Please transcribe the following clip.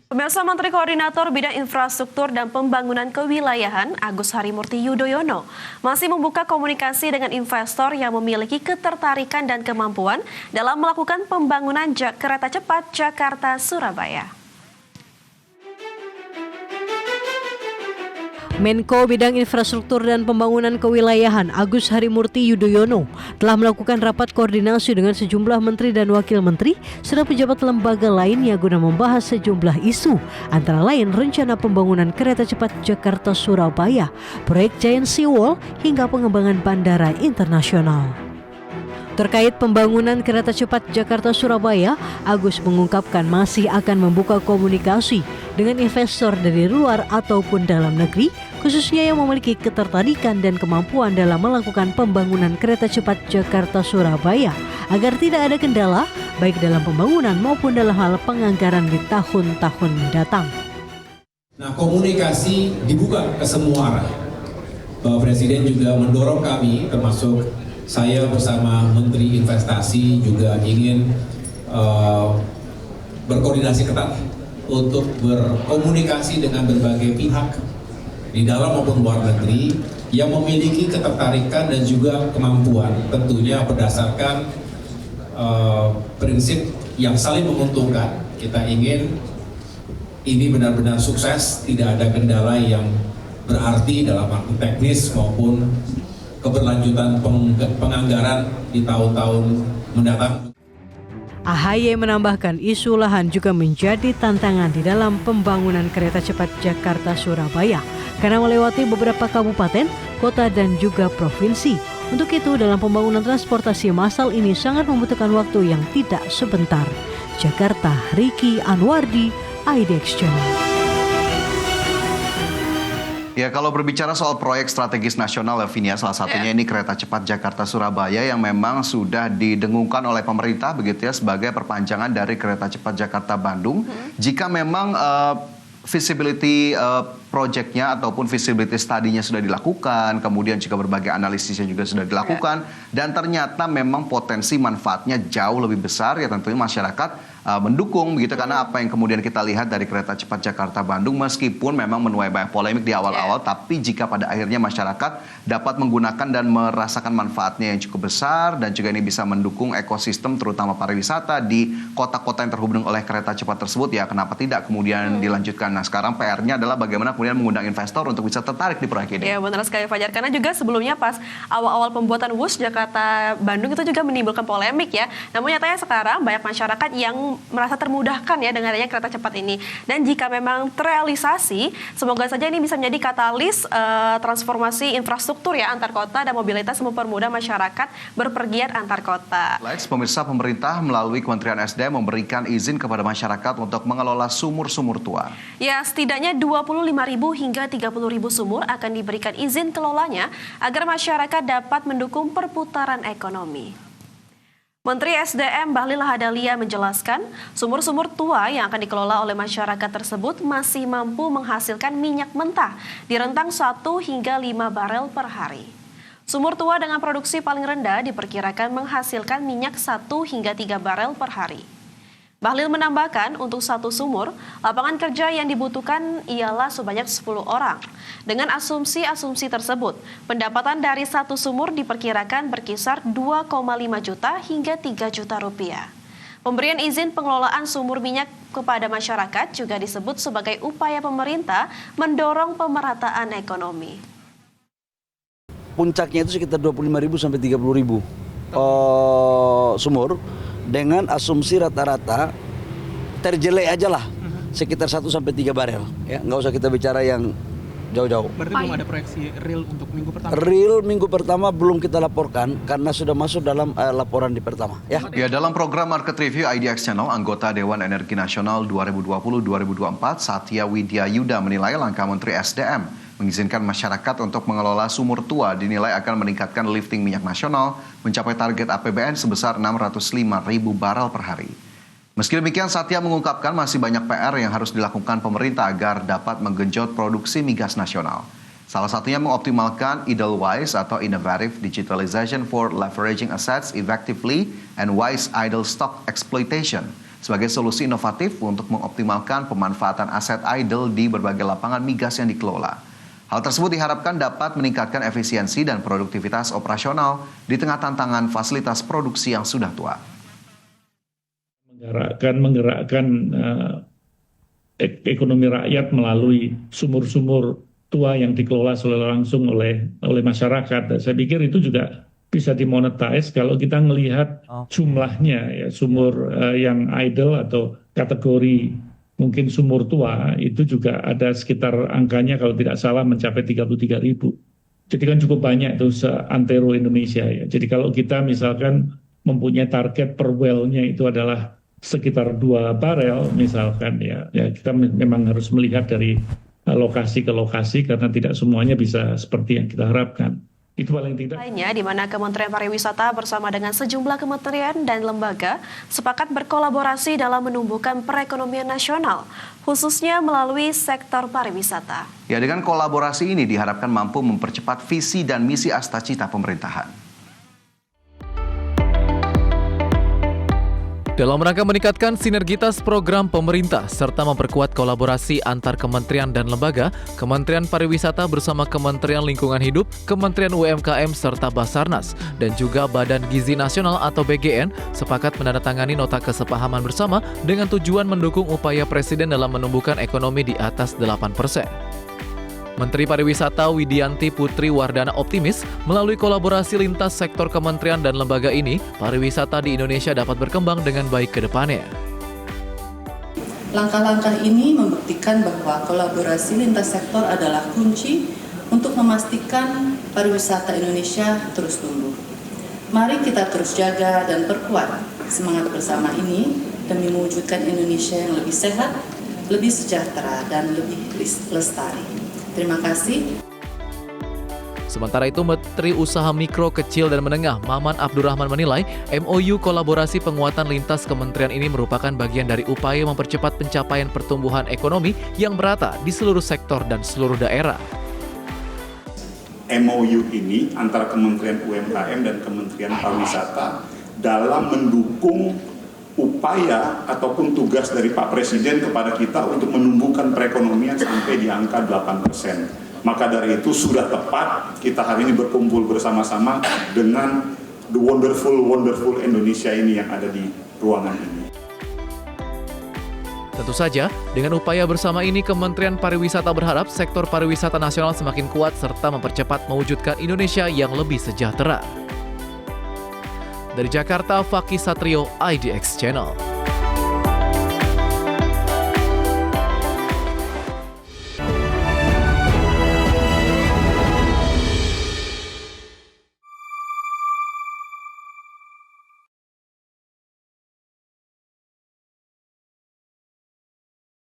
Pemirsa, Menteri Koordinator Bidang Infrastruktur dan Pembangunan Kewilayahan Agus Harimurti Yudhoyono masih membuka komunikasi dengan investor yang memiliki ketertarikan dan kemampuan dalam melakukan pembangunan kereta cepat Jakarta-Surabaya. Menko Bidang Infrastruktur dan Pembangunan Kewilayahan Agus Harimurti Yudhoyono telah melakukan rapat koordinasi dengan sejumlah menteri dan wakil menteri serta pejabat lembaga lainnya guna membahas sejumlah isu, antara lain rencana pembangunan kereta cepat Jakarta-Surabaya, proyek Giant Seawall hingga pengembangan bandara internasional. Terkait pembangunan kereta cepat Jakarta-Surabaya, Agus mengungkapkan masih akan membuka komunikasi dengan investor dari luar ataupun dalam negeri, khususnya yang memiliki ketertarikan dan kemampuan dalam melakukan pembangunan kereta cepat Jakarta-Surabaya, agar tidak ada kendala baik dalam pembangunan maupun dalam hal penganggaran di tahun-tahun mendatang. Nah, komunikasi dibuka ke semua arah. Bapak Presiden juga mendorong kami, termasuk saya bersama Menteri Investasi juga ingin berkoordinasi ketat untuk berkomunikasi dengan berbagai pihak di dalam maupun luar negeri yang memiliki ketertarikan dan juga kemampuan, tentunya berdasarkan prinsip yang saling menguntungkan. Kita ingin ini benar-benar sukses, tidak ada kendala yang berarti dalam arti teknis maupun keberlanjutan penganggaran di tahun-tahun mendatang. AHY menambahkan isu lahan juga menjadi tantangan di dalam pembangunan kereta cepat Jakarta-Surabaya karena melewati beberapa kabupaten, kota dan juga provinsi. Untuk itu dalam pembangunan transportasi massal ini sangat membutuhkan waktu yang tidak sebentar. Jakarta, Riki Anwardi, IDX Channel. Ya, kalau berbicara soal proyek strategis nasional, Lavinia, salah satunya ini kereta cepat Jakarta-Surabaya yang memang sudah didengungkan oleh pemerintah begitu ya sebagai perpanjangan dari kereta cepat Jakarta-Bandung. Jika memang feasibility project-nya ataupun feasibility study-nya sudah dilakukan, kemudian juga berbagai analisisnya juga sudah dilakukan, dan ternyata memang potensi manfaatnya jauh lebih besar, ya tentunya masyarakat mendukung begitu, karena apa yang kemudian kita lihat dari kereta cepat Jakarta-Bandung meskipun memang menuai banyak polemik di awal-awal, tapi jika pada akhirnya masyarakat dapat menggunakan dan merasakan manfaatnya yang cukup besar dan juga ini bisa mendukung ekosistem terutama pariwisata di kota-kota yang terhubung oleh kereta cepat tersebut, ya kenapa tidak kemudian dilanjutkan. Nah, sekarang PR-nya adalah bagaimana kemudian mengundang investor untuk bisa tertarik di proyek ini. Ya, benar sekali Fajar, karena juga sebelumnya pas awal-awal pembuatan WUS Jakarta-Bandung itu juga menimbulkan polemik ya. Namun nyatanya sekarang banyak masyarakat yang merasa termudahkan ya dengan adanya kereta cepat ini. Dan jika memang terrealisasi, semoga saja ini bisa menjadi katalis transformasi infrastruktur ya antar kota dan mobilitas mempermudah masyarakat berpergian antar kota. Lex, pemirsa, pemerintah melalui Kementerian SDM memberikan izin kepada masyarakat untuk mengelola sumur-sumur tua. Ya, setidaknya 25.000 hingga 30.000 sumur akan diberikan izin kelolanya agar masyarakat dapat mendukung perputaran ekonomi. Menteri SDM Bahlil Lahadalia menjelaskan, sumur-sumur tua yang akan dikelola oleh masyarakat tersebut masih mampu menghasilkan minyak mentah di rentang 1 hingga 5 barel per hari. Sumur tua dengan produksi paling rendah diperkirakan menghasilkan minyak 1 hingga 3 barel per hari. Bahlil menambahkan untuk satu sumur, lapangan kerja yang dibutuhkan ialah sebanyak 10 orang. Dengan asumsi-asumsi tersebut, pendapatan dari satu sumur diperkirakan berkisar 2,5 juta hingga 3 juta rupiah. Pemberian izin pengelolaan sumur minyak kepada masyarakat juga disebut sebagai upaya pemerintah mendorong pemerataan ekonomi. Puncaknya itu sekitar 25.000 sampai 30.000 sumur. Dengan asumsi rata-rata terjelek aja lah sekitar 1 sampai 3 barel ya, nggak usah kita bicara yang jauh-jauh. Berarti belum ada proyeksi real untuk minggu pertama? Real minggu pertama belum kita laporkan karena sudah masuk dalam laporan di pertama ya. Ya, dalam program Market Review IDX Channel, anggota Dewan Energi Nasional 2020-2024 Satya Widya Yuda menilai langkah Menteri SDM mengizinkan masyarakat untuk mengelola sumur tua dinilai akan meningkatkan lifting minyak nasional mencapai target APBN sebesar 605.000 barel per hari. Meski demikian, Satya mengungkapkan masih banyak PR yang harus dilakukan pemerintah agar dapat menggenjot produksi migas nasional. Salah satunya mengoptimalkan Edelweiss atau Innovative Digitalization for Leveraging Assets Effectively and Wise Idle Stock Exploitation. sebagai solusi inovatif untuk mengoptimalkan pemanfaatan aset idle di berbagai lapangan migas yang dikelola. Hal tersebut diharapkan dapat meningkatkan efisiensi dan produktivitas operasional di tengah tantangan fasilitas produksi yang sudah tua. Menggerakkan ekonomi rakyat melalui sumur-sumur tua yang dikelola secara langsung oleh masyarakat. Dan saya pikir itu juga bisa dimonetize kalau kita melihat jumlahnya, ya, sumur yang idle atau kategori mungkin sumur tua itu juga ada sekitar angkanya kalau tidak salah mencapai 33.000. Jadi kan cukup banyak itu seantero Indonesia, ya. Jadi kalau kita misalkan mempunyai target per well-nya itu adalah sekitar 2 barel misalkan, ya kita memang harus melihat dari lokasi ke lokasi karena tidak semuanya bisa seperti yang kita harapkan. Itu paling tidak. Lainnya, di mana Kementerian Pariwisata bersama dengan sejumlah kementerian dan lembaga sepakat berkolaborasi dalam menumbuhkan perekonomian nasional, khususnya melalui sektor pariwisata. Ya, dengan kolaborasi ini diharapkan mampu mempercepat visi dan misi Astacita pemerintahan. Dalam rangka meningkatkan sinergitas program pemerintah serta memperkuat kolaborasi antar kementerian dan lembaga, Kementerian Pariwisata bersama Kementerian Lingkungan Hidup, Kementerian UMKM serta Basarnas dan juga Badan Gizi Nasional atau BGN sepakat menandatangani nota kesepahaman bersama dengan tujuan mendukung upaya Presiden dalam menumbuhkan ekonomi di atas 8%. Menteri Pariwisata Widianti Putri Wardana optimis melalui kolaborasi lintas sektor kementerian dan lembaga ini, pariwisata di Indonesia dapat berkembang dengan baik ke depannya. Langkah-langkah ini membuktikan bahwa kolaborasi lintas sektor adalah kunci untuk memastikan pariwisata Indonesia terus tumbuh. Mari kita terus jaga dan perkuat semangat bersama ini demi mewujudkan Indonesia yang lebih sehat, lebih sejahtera, dan lebih lestari. Terima kasih. Sementara itu, Menteri Usaha Mikro, Kecil, dan Menengah Maman Abdurrahman menilai MOU kolaborasi penguatan lintas kementerian ini merupakan bagian dari upaya mempercepat pencapaian pertumbuhan ekonomi yang merata di seluruh sektor dan seluruh daerah. MOU ini antara Kementerian UMKM dan Kementerian Pariwisata dalam mendukung upaya ataupun tugas dari Pak Presiden kepada kita untuk menumbuhkan perekonomian sampai di angka 8%. Maka dari itu sudah tepat kita hari ini berkumpul bersama-sama dengan the wonderful Indonesia ini yang ada di ruangan ini. Tentu saja, dengan upaya bersama ini Kementerian Pariwisata berharap sektor pariwisata nasional semakin kuat serta mempercepat mewujudkan Indonesia yang lebih sejahtera. Dari Jakarta, Fakih Satrio, IDX Channel.